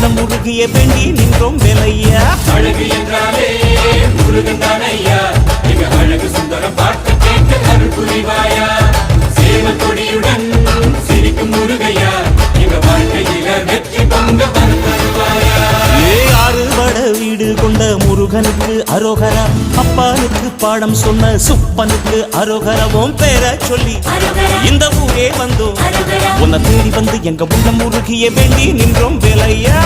உள்ளம் முருகிய வேண்டி நின்றோம் வேலையா. அழகு என்றாலே முருகன் தானையா, எங்க அழகு சுந்தரம் பாட்டு கேட்டு அருள் புரிவாயா. சேவல் கொடியுடன் சிரிக்கும் முருகையா, எங்க வாழ்க்கையில வெற்றி பொங்க தருவாயா. ஆறுபட வீடு கொண்ட முருகனுக்கு அரோகரா, அப்பானுக்கு பாடம் சொன்ன சுப்பனுக்கு அரோகரவும் பேர சொல்லி இந்த ஊரே வந்தோம். உன்னை தேடி வந்து எங்க உள்ளம் முருகிய வேண்டி நின்றோம் வேலையா.